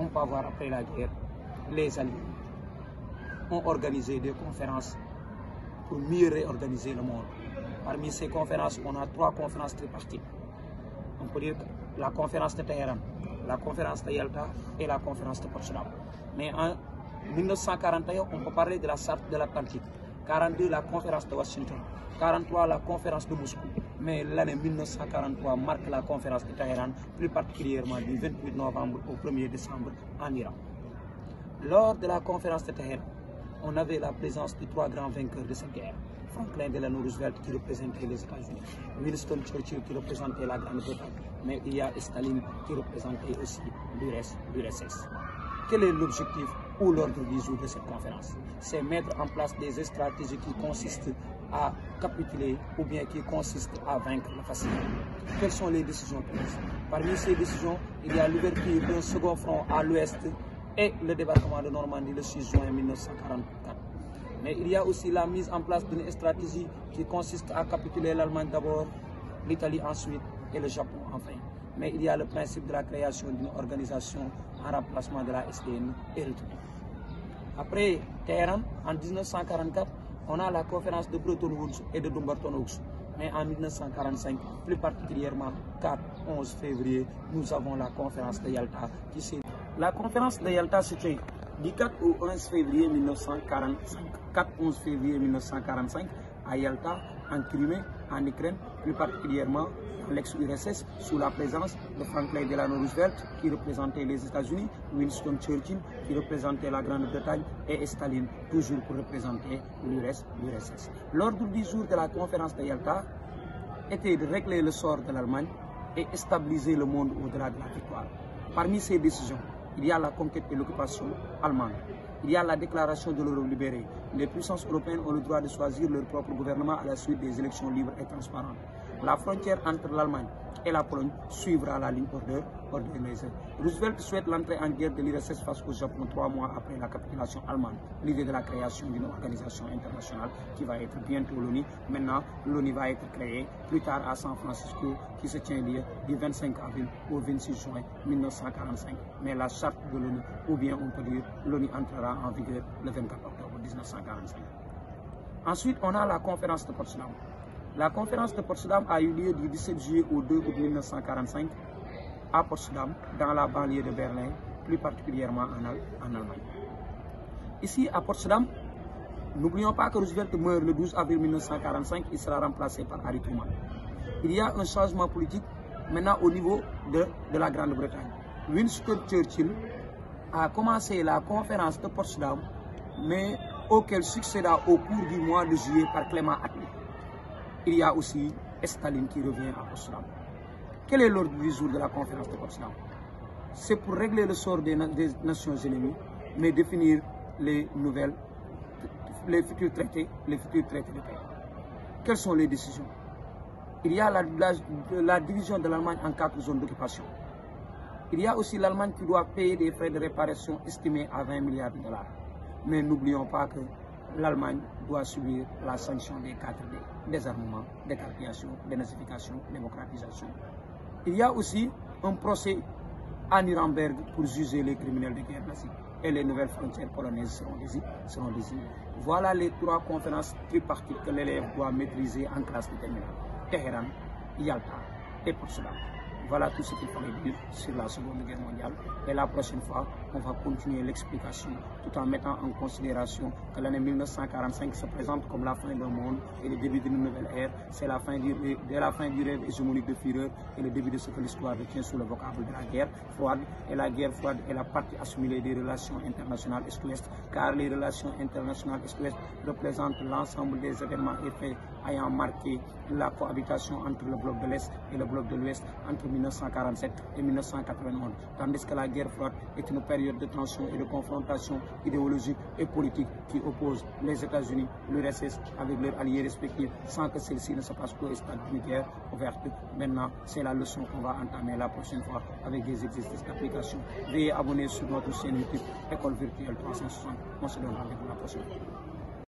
on peut voir après la guerre, les Alliés ont organisé des conférences pour mieux réorganiser le monde. Parmi ces conférences, on a 3 conférences tripartites. On peut dire la conférence de Téhéran, la conférence de Yalta et la conférence de Potsdam. Mais en 1941, on peut parler de la charte de l'Atlantique. 42, la conférence de Washington. 43, la conférence de Moscou. Mais l'année 1943 marque la conférence de Téhéran, plus particulièrement du 28 novembre au 1er décembre en Iran. Lors de la conférence de Téhéran, on avait la présence de 3 grands vainqueurs de cette guerre. Franklin Delano Roosevelt qui représentait les États-Unis, Winston Churchill qui représentait la Grande-Bretagne, mais il y a Staline qui représentait aussi l'URSS. Quel est l'objectif ou l'ordre du jour de cette conférence? C'est mettre en place des stratégies qui consistent à capituler ou bien qui consistent à vaincre facilement. Quelles sont les décisions prises? Parmi ces décisions, il y a l'ouverture d'un second front à l'ouest et le débarquement de Normandie le 6 juin 1944. Mais il y a aussi la mise en place d'une stratégie qui consiste à capituler l'Allemagne d'abord, l'Italie ensuite et le Japon enfin. Mais il y a le principe de la création d'une organisation en remplacement de la SDN et République. Après Téhéran, en 1944, on a la conférence de Bretton Woods et de Dumbarton Oaks. Mais en 1945, plus particulièrement 4-11 février, nous avons la conférence de Yalta qui s'est... La conférence de Yalta c'était du 4 au 11 février 1945. 4-11 février 1945 à Yalta, en Crimée, en Ukraine, plus particulièrement dans l'ex-URSS, sous la présence de Franklin Delano Roosevelt qui représentait les États-Unis, Winston Churchill qui représentait la Grande-Bretagne et Staline toujours pour représenter l'URSS. L'ordre du jour de la conférence de Yalta était de régler le sort de l'Allemagne et stabiliser le monde au-delà de la victoire. Parmi ces décisions, il y a la conquête et l'occupation allemande. Il y a la déclaration de l'Europe libérée. Les puissances européennes ont le droit de choisir leur propre gouvernement à la suite des élections libres et transparentes. La frontière entre l'Allemagne et la Pologne suivra la ligne ordonnancée. Roosevelt souhaite l'entrée en guerre de l'URSS face au Japon 3 mois après la capitulation allemande. L'idée de la création d'une organisation internationale qui va être bientôt l'ONU. Maintenant, l'ONU va être créée plus tard à San Francisco qui se tient lieu du 25 avril au 26 juin 1945. Mais la charte de l'ONU, ou bien on peut dire l'ONU entrera en vigueur le 24 octobre 1945. Ensuite, on a la conférence de Potsdam. La conférence de Potsdam a eu lieu du 17 juillet au 2 août 1945 à Potsdam, dans la banlieue de Berlin, plus particulièrement en Allemagne. Ici, à Potsdam, n'oublions pas que Roosevelt meurt le 12 avril 1945, il sera remplacé par Harry Truman. Il y a un changement politique maintenant au niveau de la Grande-Bretagne. Winston Churchill a commencé la conférence de Potsdam, mais auquel succéda au cours du mois de juillet par Clément Attlee. Il y a aussi Staline qui revient à Potsdam. Quel est l'ordre du jour de la conférence de Potsdam? C'est pour régler le sort des nations ennemies, mais définir les futurs traités de paix. Quelles sont les décisions? Il y a la division de l'Allemagne en 4 zones d'occupation. Il y a aussi l'Allemagne qui doit payer des frais de réparation estimés à 20 milliards de dollars. Mais n'oublions pas que l'Allemagne doit subir la sanction des 4D, désarmement, décapitalisation, dénazification, démocratisation. Il y a aussi un procès à Nuremberg pour juger les criminels de guerre nazis. Et les nouvelles frontières polonaises seront désignées. Voilà les 3 conférences tripartites que l'élève doit maîtriser en classe de terminale. Téhéran, Yalta et Potsdam. Voilà tout ce qu'il fallait dire sur la Seconde Guerre mondiale. Et la prochaine fois, on va continuer l'explication tout en mettant en considération que l'année 1945 se présente comme la fin d'un monde et le début d'une nouvelle ère. C'est la fin du rêve hégémonique de Führer et le début de ce que l'histoire retient sous le vocable de la guerre froide. Et la guerre froide est la partie assimilée des relations internationales Est-Ouest, car les relations internationales Est-Ouest représentent l'ensemble des événements et faits ayant marqué la cohabitation entre le bloc de l'Est et le bloc de l'Ouest entre 1947 et 1991, tandis que la guerre froide est une période de tension et de confrontation idéologique et politique qui oppose les États-Unis, l'URSS avec leurs alliés respectifs sans que celle-ci ne se passe qu'au stade d'une guerre ouverte. Maintenant, c'est la leçon qu'on va entamer la prochaine fois avec des exercices d'application. Veuillez abonner sur notre chaîne YouTube École Virtuelle 360. On se donne rendez-vous la prochaine fois.